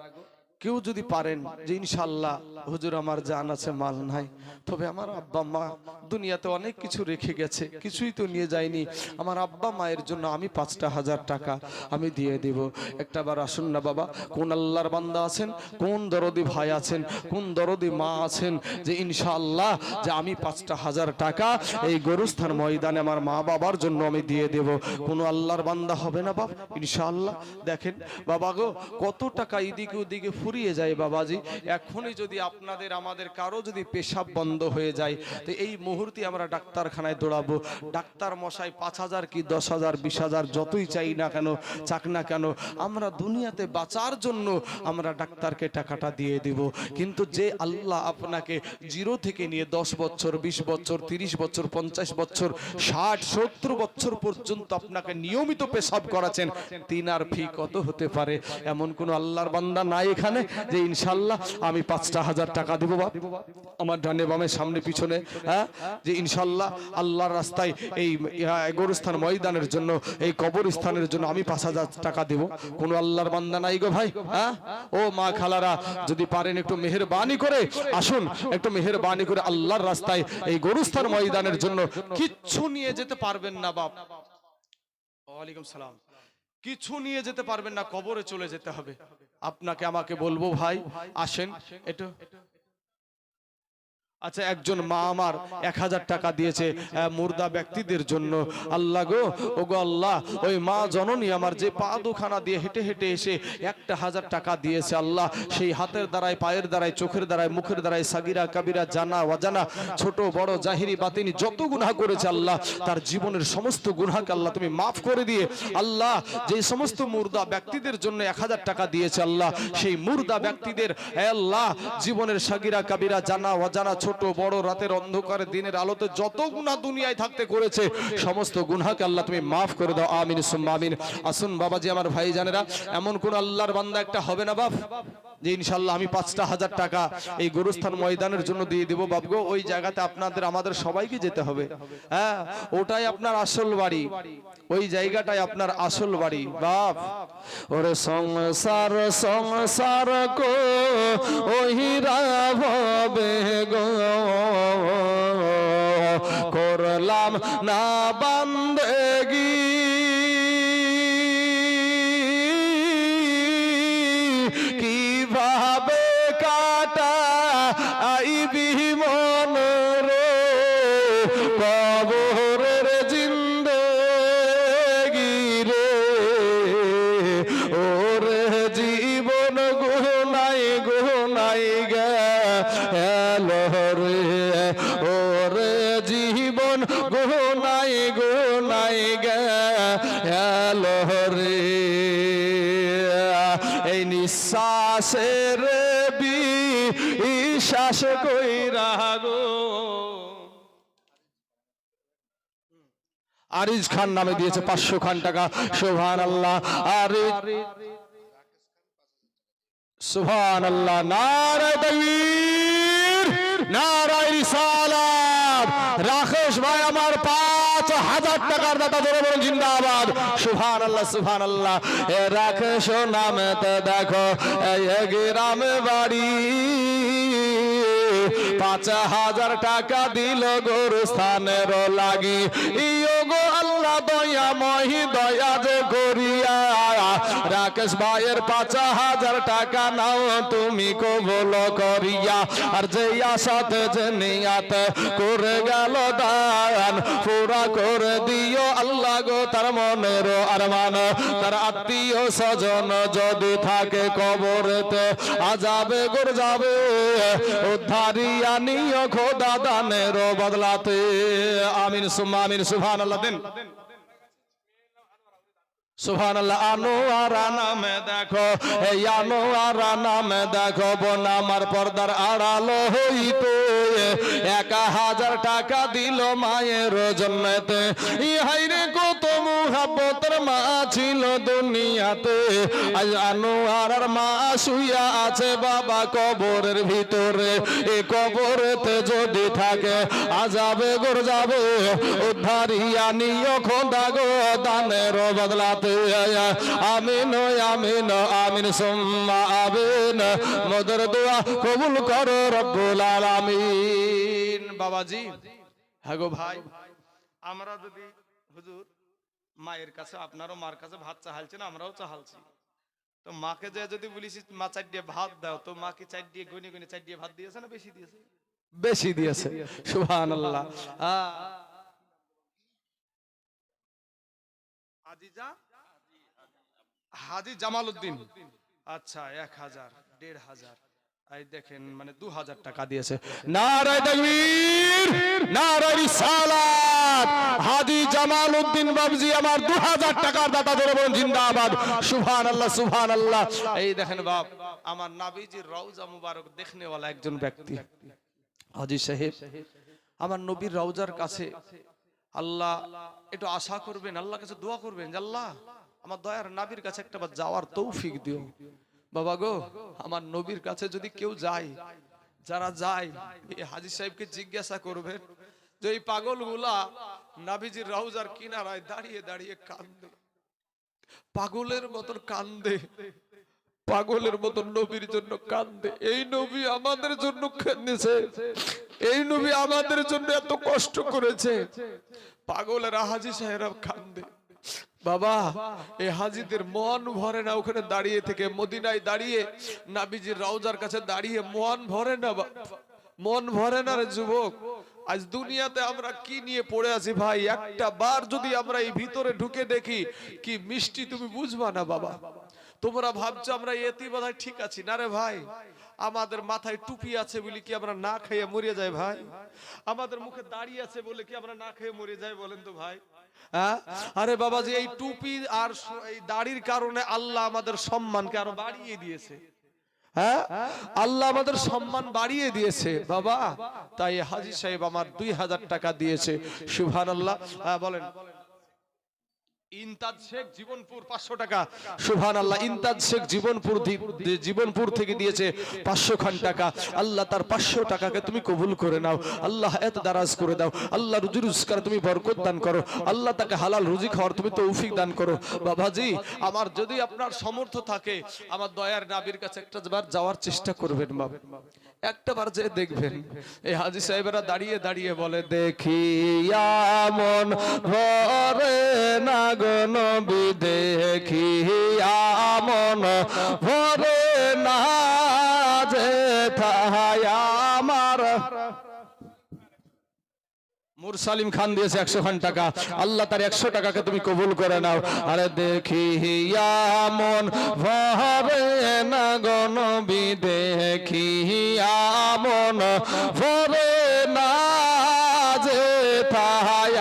কেউ যদি পারেন যে ইনশাআল্লাহ হুজুর আমার জান আছে মাল নাই, তবে আমার আব্বা মা দুনিয়াতে অনেক কিছু রেখে গেছে, কিছুই তো নিয়ে যায়নি, আমার আব্বা মায়ের জন্য আমি 5,000 টাকা আমি দিয়ে দেব। একটাবার আসুন না বাবা, কোন আল্লাহর বান্দা আছেন, কোন দরদি ভাই আছেন, কোন দরদি মা আছেন যে ইনশাআল্লাহ যে আমি 5,000 টাকা এই গোরস্থান ময়দানে আমার মা বাবার জন্য আমি দিয়ে দেব। কোন আল্লাহর বান্দা হবে না বাপ? ইনশাআল্লাহ। দেখেন বাবা গো, কত টাকা এদিকে ওদিকে ফুরিয়ে যায় বাবাজি। এখনই যদি আপনাদের আমাদের কারো যদি পেশাব বন্ধ হয়ে যায়, তো এই মুহূর্তে আমরা ডাক্তারখানায় দৌড়াবো, ডাক্তার মশাই 5,000 কি 10,000 20,000 যতই চাই না কেন, চাক না কেন, আমরা দুনিয়াতে বাঁচার জন্য আমরা ডাক্তারকে টাকাটা দিয়ে দিব। কিন্তু যে আল্লাহ আপনাকে 0 থেকে নিয়ে 10 বছর 20 বছর 30 বছর 50 বছর 60 70 বছর পর্যন্ত আপনাকে নিয়মিত পেশাব করাছেন, তিনার ফি কত হতে পারে? এমন কোন আল্লাহর বান্দা নাই এখানে যে ইনশাআল্লাহ আমি 5,000 টাকা দিব বাপ, আমার ডানে বামে সামনে পিছনে, হ্যাঁ, যে ইনশাল্লাহ আল্লাহর রাস্তায় এই গোরস্থান ময়দানের জন্য, এই কবরস্থানের জন্য আমি 5,000 টাকা দেব। কোন আল্লাহর বান্দা নাই গো ভাই? হ্যাঁ, ও মা খালারা, যদি পারেন একটু মেহেরবানি করে আসুন, একটু মেহেরবানি করে আল্লাহর রাস্তায় এই গোরস্থান ময়দানের জন্য। কিচ্ছু নিয়ে যেতে পারবেন না বাপ, ওয়ালাইকুম সালাম, কিছু নিয়ে যেতে পারবেন না, কবরে চলে যেতে হবে আপনাকে আমাকে। বলবো ভাই আসেন একটু। আচ্ছা, একজন মা আমার 1,000 টাকা দিয়েছে মুর্দা ব্যক্তিদের জন্য। আল্লাহ গো, ও গো আল্লাহ, ওই মা জননী আমার যে পা দুখানা দিয়ে হেঁটে হেঁটে এসে 1,000 টাকা দিয়েছে আল্লাহ, সেই হাতের দ্বারায়, পায়ের দ্বারায়, চোখের দ্বারায়, মুখের দ্বারায় সাগিরা কাবিরা জানা অজানা ছোট বড় জাহিরি বাতিনি যত গুনাহ করেছে আল্লাহ, তার জীবনের সমস্ত গুনাহকে আল্লাহ তুমি মাফ করে দিয়ে আল্লাহ, যে সমস্ত মুর্দা ব্যক্তিদের জন্য 1,000 টাকা দিয়েছে আল্লাহ, সেই মুর্দা ব্যক্তিদের আল্লাহ জীবনের সাগিরা কাবিরা জানা অজানা ছোট বড় রাতের অন্ধকারে দিনের আলোতে যত গুনাহ দুনিয়ায় থাকতে করেছে সমস্ত গুনাহকে আল্লাহ তুমি মাফ করে দাও, আমিন সুম্মা আমিন। আসুন বাবাজি আমার ভাই জানেরা, এমন কোন আল্লাহর বান্দা একটা হবে না বাপ যে ইনশাআল্লাহ আমি 5,000 টাকা এই গোরস্থান ময়দানের জন্য দিয়ে দেব বাপ গো। ওই জায়গাতে আপনাদের আমাদের সবাইকে যেতে হবে, হ্যাঁ, ওটাই আপনার আসল বাড়ি, ওই জায়গাটাই আপনার আসল বাড়ি বাপ। ওরে সংসার সংসার কো ওহিরা ভবে গো, করলাম না বান্দেগি, কিভাবে কাটা আইবি মন রে, কবরের জিন্দেগি রে, ওরে জীবন গুনাই গুনাই গেল রে, ওরে জীবন গুনাই গুনাই গেল রে, এই নিঃশ্বাসের বিশ্বাস কইরা গো। আরিজ খান নামে দিয়েছে 500 খান টাকা, সুবহানাল্লাহ। আরিজ, সুবহানাল্লাহ, নারে তাকবীর, নারে রিসালাত। রাকেশ ভাই আমার 5,000 টাকার দাতা, ধরে বলুন জিন্দাবাদ, সুবহানাল্লাহ সুবহানাল্লাহ। এ রাকেশ নামেতে দেখো এই গ্রামে বাড়ি, 5,000 টাকা দিল গোরস্থানের লাগি। ইয়ো গো আল্লাহ দয়াময় দয়া যে করিয়া, রাকেশ ভাইয়ের 5,000 টাকা নাও তুমি কবুল করিয়া। আর যে আশাতে যে নিয়াত করে গেল দান, পুরা করে দিও আল্লাহ গো তার মনের আরমান। তার আত্মীয় স্বজন যদি থাকে কবরেতে আজাবে গোর যাবে, উদ্ধারিয়া নিও খোদা দানের বদলাতে, আমিন সুম্মা আমিন। সুবহানাল্লাহ দেন, সুবহানাল্লাহ। আনোয়ারা নামে দেখো, এই আনোয়ারা নামে দেখো বোন আমার পর্দার আড়াল হইতো 1,000 টাকা দিল মায়ের জন্যতে। ইহাইরে কত মুহাব্বতের মা ছিল দুনিয়াতে, আজ আনোয়ারার মা শুইয়া আছে বাবা কবরের ভিতরে। এ কবরেতে যদি থাকে আজাবে গোর যাবে, উদ্ধারিয়া নিও খোদা গো দানের বদলাতে, আমিন আমিন আমিন সুম্মা আমিন। মোদের দোয়া কবুল করো রব্বুল আলামিন। বাবাজি, হ্যাঁ গো ভাই, আমরা যদি হুজুর মায়ের কাছে, আপনারও মার কাছে ভাত চাহালছেন, আমরাও চাহালছি, তো মাকে যে যদি বলিস মা 4 দিয়ে ভাত দাও, তো মা কি 4 দিয়ে গুনে গুনে 4 দিয়ে ভাত দিয়েছে না বেশি দিয়েছে? বেশি দিয়েছে, সুবহানাল্লাহ। হাজী জামাল উদ্দিন, আচ্ছা 1,000, 1,500, এই দেখেন মানে 2,000 টাকা দিয়েছে। নারে তাকবীর, নারে রিসালাত। হাজী জামাল উদ্দিন বাবজি আমার 2,000 টাকার দাতা, ধরে বলুন জিন্দাবাদ, সুবহানাল্লাহ সুবহানাল্লাহ। এই দেখেন বাপ, আমার নবীজির রওজা মুবারক দেখনেওয়ালা একজন ব্যক্তি হাজী সাহেব, আমার নবীর রওজার কাছে আল্লাহ একটু আশা করবেন, আল্লাহর কাছে দোয়া করবেন যে আল্লাহ আমার দয়ার নবীর কাছে একটা বার যাওয়ার তৌফিক দিও। বাবা গো, আমার নবীর কাছে যদি কেউ যায়, যারা যায় এই হাজী সাহেবকে জিজ্ঞাসা করবেন যে এই পাগলগুলা নবীজির রওজার কিনারায় দাঁড়িয়ে দাঁড়িয়ে কান্দে, পাগলের মতন কান্দে, পাগলের মতন নবীর জন্য কান্দে। এই নবী আমাদের জন্য কাঁদেছে, এই নবী আমাদের জন্য এত কষ্ট করেছে, পাগলেরা হাজী সাহেবরা কান্দে। বাবা এই হাজীদের মন ভরে না, ওখানে দাঁড়িয়ে থেকে মদিনায় দাঁড়িয়ে নবীজির রওজার কাছে দাঁড়িয়ে মন ভরে না, মন ভরে না রে যুবক। আজ দুনিয়াতে আমরা কি নিয়ে পড়ে আছি ভাই, একটা বার যদি আমরা এই ভিতরে ঢুকে দেখি কি মিষ্টি, তুমি বুঝবা না বাবা। তোমরা ভাবছো আমরা এতিমবাদায় ঠিক আছি না রে ভাই, আমাদের মাথায় টুপি আছে বলে কি আমরা না খেয়ে মরে যাই ভাই? আমাদের মুখে দাড়ি আছে বলে কি আমরা না খেয়ে মরে যাই? বলেন তো ভাই। আরে বাবা যে এই টুপি আর এই দাড়ির কারণে আল্লাহ আমাদের সম্মানকে আরো বাড়িয়ে দিয়েছে। হ্যাঁ, আল্লাহ আমাদের সম্মান বাড়িয়ে দিয়েছে বাবা। তাই হাজী সাহেব আমার 2000 টাকা দিয়েছে, সুবহানাল্লাহ। বলেন ইনতাজ শেখ জীবনপুর 500 টাকা, সুবহানাল্লাহ। ইনতাজ শেখ জীবনপুর থেকে দিয়েছে 500 খান টাকা। আল্লাহ তার 500 টাকাকে তুমি কবুল করে নাও, আল্লাহ এত দারাজ করে দাও, আল্লাহ রুজি রোজগার তুমি বরকত দান করো, আল্লাহ তাকে হালাল রুজি খাওয়ার তুমি তৌফিক দান করো। বাবাজি আমার যদি আপনার সামর্থ্য থাকে আমার দয়ার নবীর কাছে একটা বার যাওয়ার চেষ্টা করবেন বাবা, একটা বার যে দেখবেন এই হাজী সাহেবরা দাঁড়িয়ে দাঁড়িয়ে বলে দেখিয়া মন ভরে না গো নবী, দেখিয়া মন ভরে না যে থায় আমার। মুরসালিম খান দিয়েছে 100 খান টাকা, আল্লাহ তার 100 টাকাকে তুমি কবুল করে নাও। আরে দেখিয়া মন ভরে না গো নবী, দেখিয়া মন ভরে না যে থায়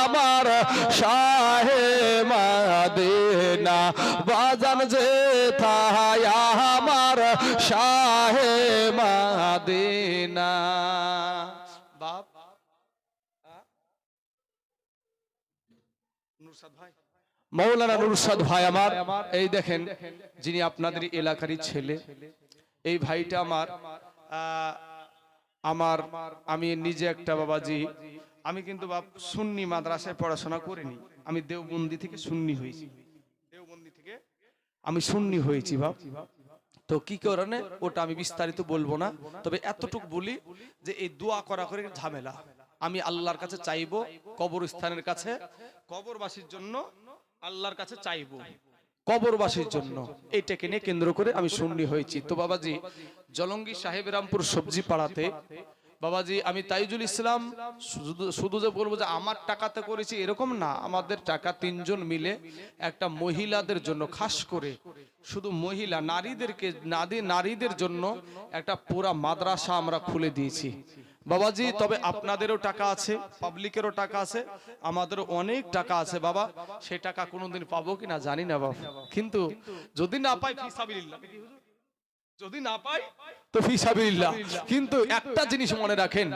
আমার শাহে মদিনা, বাজান যে থায় আমার শাহে মদিনা। বাপ মৌলানা নুরসাদ ভাই আমার, এই দেখেন যিনি আপনাদের এলাকারই ছেলে, এই ভাইটা আমার আমি নিজে একটা বাবাজি, আমি কিন্তু বাপ সুন্নি মাদ্রাসায় পড়াশোনা করিনি, আমি দেওবন্দি থেকে সুন্নি হয়েছি, দেওবন্দি থেকে আমি সুন্নি হয়েছি বাপ। তো কি কারণে ওটা আমি বিস্তারিত বলবো না, তবে এতটুকু বলি যে এই দোয়া করা করে ঝামেলা, আমি আল্লাহর কাছে চাইবো, কবরস্থানের কাছে, কবরবাসীর জন্য আল্লাহর কাছে চাইবো, কবরবাসীর জন্য, এইটাকে নিয়ে কেন্দ্র করে আমি সুন্নি হয়েছি। তো বাবাজি জলঙ্গি সাহেব রামপুর সবজি পাড়াতে বাবাজি আমি তাইজুল ইসলাম, শুধু যে বলবো যে আমার টাকাতে করেছি এরকম না, আমাদের টাকা 3 জন মিলে একটা মহিলাদের জন্য, খাস করে শুধু মহিলা নারীদের জন্য একটা পুরা মাদ্রাসা আমরা খুলে দিয়েছি বাবাজি। তবে আপনাদেরও টাকা আছে, পাবলিকেরও টাকা আছে, আমাদেরও অনেক টাকা আছে বাবা, সেই টাকা কোনোদিন পাবো কিনা জানি না বাবা, কিন্তু যদি না পাই ফিসাবিলিল্লাহ, যদি না পাই তো ফিসাবিলিল্লাহ। কিন্তু একটা জিনিস মনে রাখেন,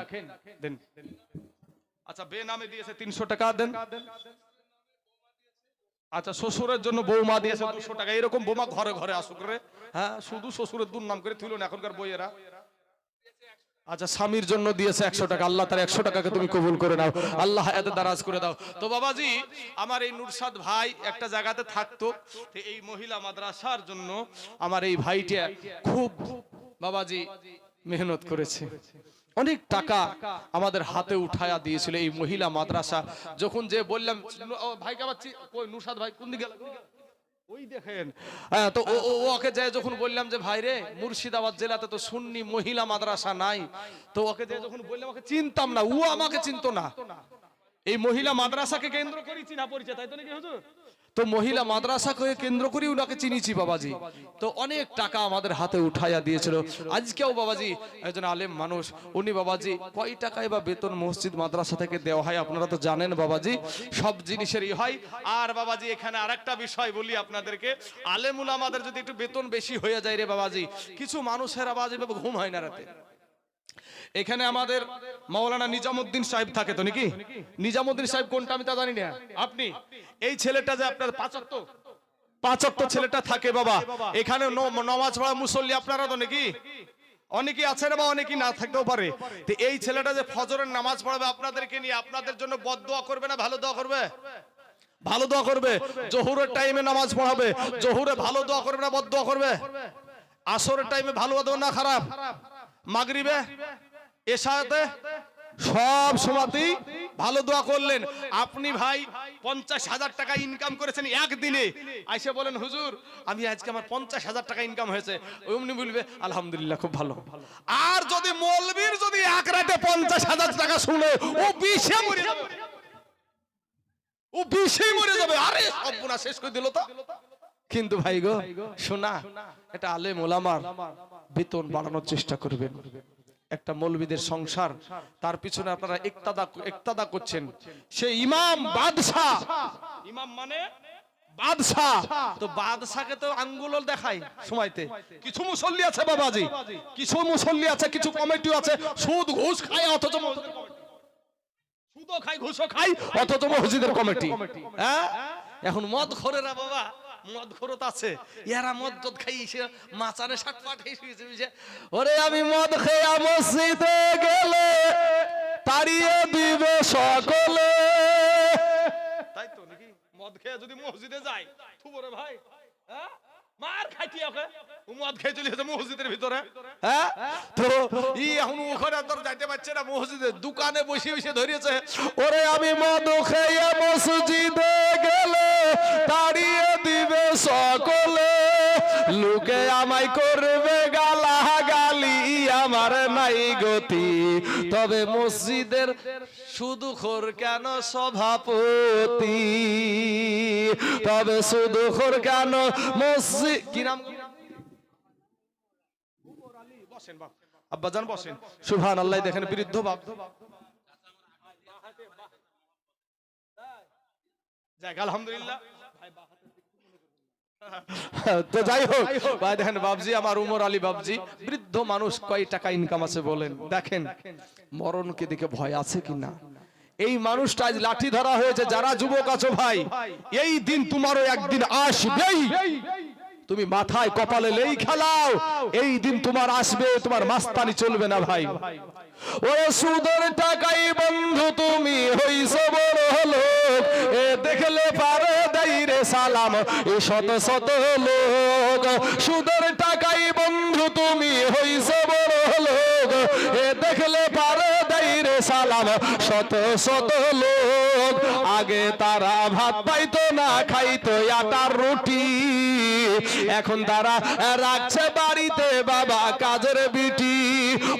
দেন আচ্ছা বেনামে দিয়েছে 300 টাকা দেন, আচ্ছা শ্বশুরের জন্য বৌমা দিয়েছে 200 টাকা, এরকম বৌমা ঘরে ঘরে আসুক রে। হ্যাঁ শুধু শ্বশুরের দুর্নাম করে তুলো না এখনকার বইয়েরা। আচ্ছা স্বামীর জন্য দিয়েছে 100 টাকা, আল্লাহ তার 100 টাকাকে তুমি কবুল করে নাও, আল্লাহ এত দারাজ করে দাও। তো বাবাজি আমার এই নুরসাদ ভাই একটা জায়গাতে থাকতো, এই মহিলা মাদ্রাসার জন্য আমার এই ভাইটা খুব বাবাজি মেহনত করেছে, অনেক টাকা আমাদের হাতে উঠায়া দিয়েছিল এই মহিলা মাদ্রাসা। যখন যে বললাম ভাইকে আবার কই নুরসাদ ভাই কোন দিকে, ওই দেখেন, তো ওকে যায় যখন বললাম যে ভাই রে মুর্শিদাবাদ জেলাতে তো সুন্নি মহিলা মাদ্রাসা নাই, তো ওকে যায় যখন বললাম, ওকে চিনতাম না, ও আমাকে চিনতো না, এই মহিলা মাদ্রাসাকে কেন্দ্র করি চিনা পরিচয়, তাই তো নাকি হুজুর? তো মহিলা মাদ্রাসাকে কেন্দ্র করে ওনাকে চিনিছি বাবাজি। তো অনেক টাকা আমাদের হাতে উঠাইয়া দিয়েছিল। আজকেও বাবাজি একজন আলেম মানুষ, উনি বাবাজি কয় টাকায় বা বেতন মসজিদ মাদ্রাসা থেকে দেওয়া হয় আপনারা তো জানেন বাবাজি, সব জিনিসেরই হয়। আর বাবাজি এখানে আরেকটা বিষয় বলি আপনাদেরকে, আলেম উলামাদের যদি একটু বেতন বেশি হয়ে যায় রে বাবাজি, কিছু মানুষের বাবাজি ঘুম হয় না রাতে। এখানে আমাদের মাওলানা নিজামুদ্দিন সাহেব থাকে তো নাকি? নিজামুদ্দিন সাহেব কোনটা আমি তা জানি না, আপনি এই ছেলেটা যে আপনার 5 ওয়াক্ত ছেলেটা থাকে বাবা, এখানে নামাজ পড়া মুসল্লি আপনারা তো নাকি? অনেকেই আছে না বা অনেকেই না থাকতেও পারে। তো এই ছেলেটা যে ফজরের নামাজ পড়াবে আপনাদেরকে নিয়ে, আপনাদের জন্য বদদোয়া করবে না ভালো দোয়া করবে? ভালো দোয়া করবে। জোহরের টাইমে নামাজ পড়াবে, জোহরে ভালো দোয়া করবে না বদদোয়া করবে? আসরের টাইমে ভালো দোয়া না খারাপ? মাগরিবে, এশাতে, সব সময়তেই ভালো দোয়া করলেন। আপনি ভাই 50,000 টাকা ইনকাম করেছেন একদিনে, আইসে বলেন হুজুর আমি আজকে আমার 50,000 টাকা ইনকাম হয়েছে, অমনি বলবে আলহামদুলিল্লাহ খুব ভালো। আর যদি মৌলবীর যদি এক রাতে 50,000 টাকা শুনে ও বিষে মরে যাবে, ও বিষে মরে যাবে। আরে সর্বনাশ শেষ করে দিল তো। কিন্তু ভাই গো শোনা, এটা আলেম ওলামার বেতন বাড়ানোর চেষ্টা করবেন। একটা মৌলবীদের সংসার, তার পিছনে আপনারা ইক্তাদা করছেন। সে ইমাম বাদশা, ইমাম মানে বাদশা, তো বাদশাকে তো আঙ্গুল দেখায় সময়তে। কিছু মুসল্লি আছে বাবাজি, কিছু মুসল্লি আছে, কিছু কমিটি আছে সুদ ঘুষ খায়, অথচ সুদও খায় ঘুষও খায়, অথচ মসজিদের কমিটি। হ্যাঁ, এখন মদ খোরেরা বাবা, মদ খোরত আছে, এরা মদ টদ খাইছে মাচানে শাটপাট খাইছে। ওরে আমি মদ খেয়া মসজিদে গেলে তাড়িয়ে দিবে সকলে। তাই তো নাকি? মদ খেয়ে যদি মসজিদে যায় তুবরে ভাই, হ্যাঁ মার খাইতি ওকে, ও মদ খেয়ে চলে গেছে মসজিদের ভিতরে। হ্যাঁ, তো ই এখন ওখানে তোর যাইতে পারছে না, মসজিদে দোকানে বসে বসে ধরিয়েছে। ওরে আমি মদ খেয়ে মসজিদে গেলে তাড়িয়ে দিবে সকলে, লোকে আমায় করবে গালা গালি, আমার নাই গতি, তবে মসজিদের সুদখোর কেন সভাপতি, তবে সুদখোর কেন মসজিদ। কি নাম? বসেন বাপ, আব্বাজান বসেন। সুবহানাল্লাহ, দেখেন বৃদ্ধ বাপ। যাক আলহামদুলিল্লাহ। তো যাই হোক ভাই, দেখেন বাবজি আমার উমর আলী বাবজি বৃদ্ধ মানুষ, কয় টাকা ইনকাম আছে বলেন? দেখেন মরণকে দেখে ভয় আছে কিনা। এই মানুষটা আজ লাঠি ধরা হয়েছে। যারা যুবক আছো ভাই, এই দিন তোমারও একদিন আসবেই। তুমি মাথায় কপালে লেই খেলাও, এই দিন তোমার আসবে, তোমার মাস্তানি চলবে না ভাই। ওরে সুদের টাকাই বন্ধু তুমি হইছো বড় লোক, এ দেখলে পারে দেই রে সালাম এ শত শত লোক। সুদের টাকাই বন্ধু তুমি হইছো বড় লোক, এ দেখলে পারে দেই রে সালাম শত শত লোক। আগে তারা ভাত পাইতো না, খাইতো আটার রুটি, এখন তারা রাখছে বাড়িতে বাবা কাজের বিটি।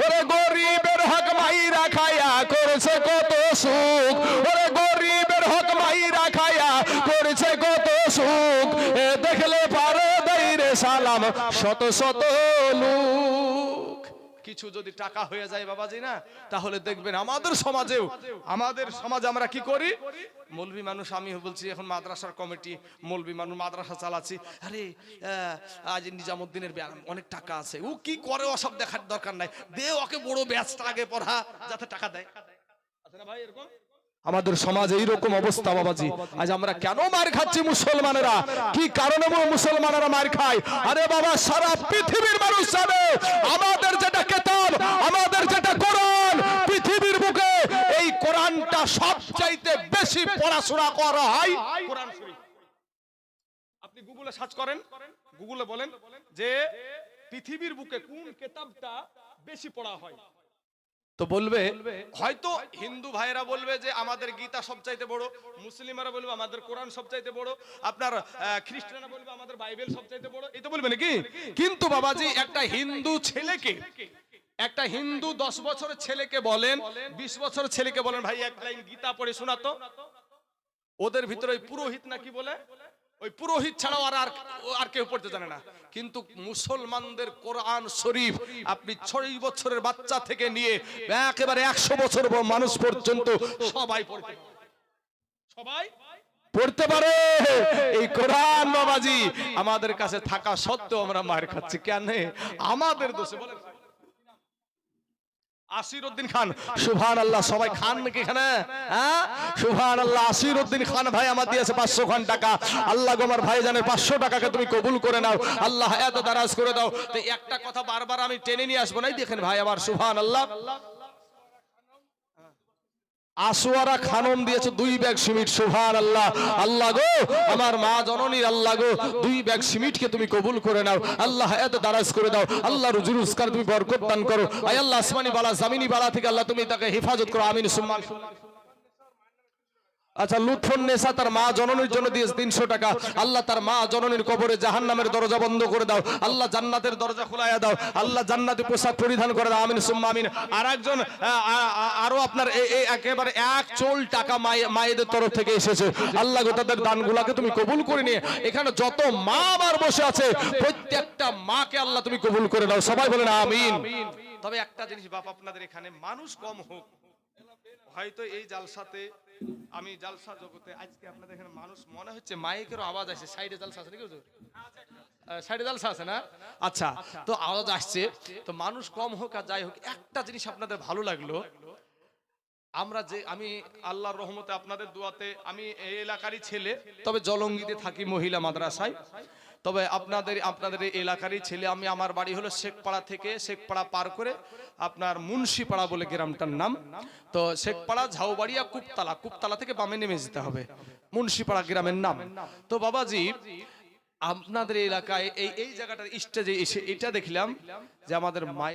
ওরে গরিবের হক মাইরা খায়া করেছে কত সুখ, ওরে গরিবের হক মাইরা খায়া করেছে কত সুখ, এ দেখলে পারে দেই রে সালাম শত শত লোক। কিছু যদি টাকা হয়ে যায় বাবাজি না, তাহলে দেখবেন আমাদের সমাজে আমরা কি করি? মৌলবী মানুষ, আমি বলছি এখন মাদ্রাসার কমিটি, মৌলবী মানুষ মাদ্রাসা চালাচ্ছি। আরে আজ নিজামুদ্দিনের অনেক টাকা আছে, ও কি করে ওসব দেখার দরকার নাই, দে ওকে বড় ব্যাচটা আগে পড়া যাতে টাকা দেয়। আছে না ভাই এরকম? আমাদের সমাজে এইরকম অবস্থা বাবাজি। আজ আমরা কেন মার খাচ্ছি মুসলমানেরা? কি কারণে মুসলমানেরা মার খায়? আরে বাবা, সারা পৃথিবীর মানুষ জানে আমাদের যেটা কিতাব, আমাদের যেটা কোরআন, পৃথিবীর বুকে এই কোরআনটা সবচাইতে বেশি পড়াশোনা করা হয় কোরআন শরীফ। আপনি গুগলে সার্চ করেন, গুগলে বলেন যে পৃথিবীর বুকে কোন কিতাবটা বেশি পড়া হয়, তো বলবে হয়তো হিন্দু ভাইরা বলবে যে আমাদের গীতা সবচাইতে বড়, মুসলিমরা বলবে আমাদের কোরআন সবচাইতে বড়, আপনার খ্রিস্টানরা বলবে আমাদের বাইবেল সবচাইতে বড়, এই তো বলবে নাকি? কিন্তু বাবাজি একটা হিন্দু ছেলেকে, একটা হিন্দু 10 বছরের ছেলেকে বলেন, 20 বছরের ছেলেকে বলেন ভাই এক লাইন গীতা পড়ে শোনাতো, ওদের ভিতরে ওই পুরোহিত নাকি বলে, ওই পুরোহিত ছাড়াও আর কেউ পড়তে জানে না। কিন্তু মুসলমানদের কোরআন শরীফ আপনি 6 বছরের বাচ্চা থেকে নিয়ে একেবারে 100 বছর মানুষ পর্যন্ত সবাই পড়তে পারে, সবাই পড়তে পারে। এই কোরআন বাবাজি আমাদের কাছে থাকা সত্ত্বেও আমরা মার খাচ্ছি কেন? আমাদের দোষে বলেন, আসিরউদ্দিন খান, সুবহানাল্লাহ। সবাই খান নাকি এখানে? হ্যাঁ, সুবহানাল্লাহ। আসিরউদ্দিন খান ভাই আমার দিয়েছে 500 খান টাকা। আল্লাহ গো আমার ভাইজানের 500 টাকাকে তুমি কবুল করে নাও, আল্লাহ হায়াত দারাজ করে দাও। তো একটা কথা বারবার আমি টেনে নিয়ে আসবো না, দেখেন ভাই আমার, সুবহানাল্লাহ। আসোয়ারা খানম দিয়েছে 2 ব্যাগ সিমেন্ট, সুবহানাল্লাহ। আল্লাহ গো আমার মা জননীর, আল্লাহ গো 2 ব্যাগ সিমেন্টকে তুমি কবুল করে নাও, আল্লাহ হায়াত দারাজ করে দাও, আল্লাহ রুজি রোজগার তুমি বরকত দান করো, আয় আল্লাহ আসমানি বালা জমিনি বালা থেকে আল্লাহ তুমি তাকে হেফাজত করো, আমিন সুম্মা আমিন। আচ্ছা, লুৎফুন্নেসা তার মা জননীর জন্য দিয়েছে 300 টাকা। আল্লাহ তার মা জননীর কবরে জাহান্নামের দরজা বন্ধ করে দাও, আল্লাহ জান্নাতের দরজা খোলায়া দাও, আল্লাহ জান্নাতি পোশাক পরিধান করে দাও, আমিন সুম্মা আমিন। আর একজন আরো আপনার এই একেবারে 1 চোল টাকা মায়েদের তরফ থেকে এসেছে, আল্লাহ গো তাদের দানগুলোকে তুমি কবুল করে নিয়ে এখানে যত মা আমার বসে আছে প্রত্যেকটা মাকে আল্লাহ তুমি কবুল করে দাও, সবাই বলেন আমিন। তবে একটা জিনিস বাপ, আপনাদের এখানে মানুষ কম হোক, হয়তো এই জালসাতে আমি জালসা জগতে আজকে আপনাদের এখানে মানুষ মনে হচ্ছে মাইকেরও আওয়াজ আসছে, সাইডে জালসা আছে নাকি হুজুর? সাইডে জালসা আছে না? আচ্ছা, তো আওয়াজ আসছে, তো মানুষ কম হোক আর যাই হোক, একটা জিনিস আপনাদের ভালো লাগলো, আমি আল্লাহর রহমতে আপনাদের দোয়াতে আমি এই এলাকারই ছেলে, তবে জলঙ্গিতে থাকি মহিলা মাদ্রাসায়। তবে আপনাদের এই এলাকারই ছেলে আমি। আমার বাড়ি হলো শেখপাড়া থেকে, শেখপাড়া পার করে আপনার মুন্সিপাড়া বলে গ্রামটার নাম। তো শেখপাড়া, ঝাউবাড়িয়া, কুপতলা থেকে বামে নেমে যেতে হবে, মুন্সিপাড়া গ্রামের নাম। তো বাবাজি আপনাদের এলাকায় এই জায়গাটার স্টেজে এসে এটা দেখলাম যে আমাদের মায়ের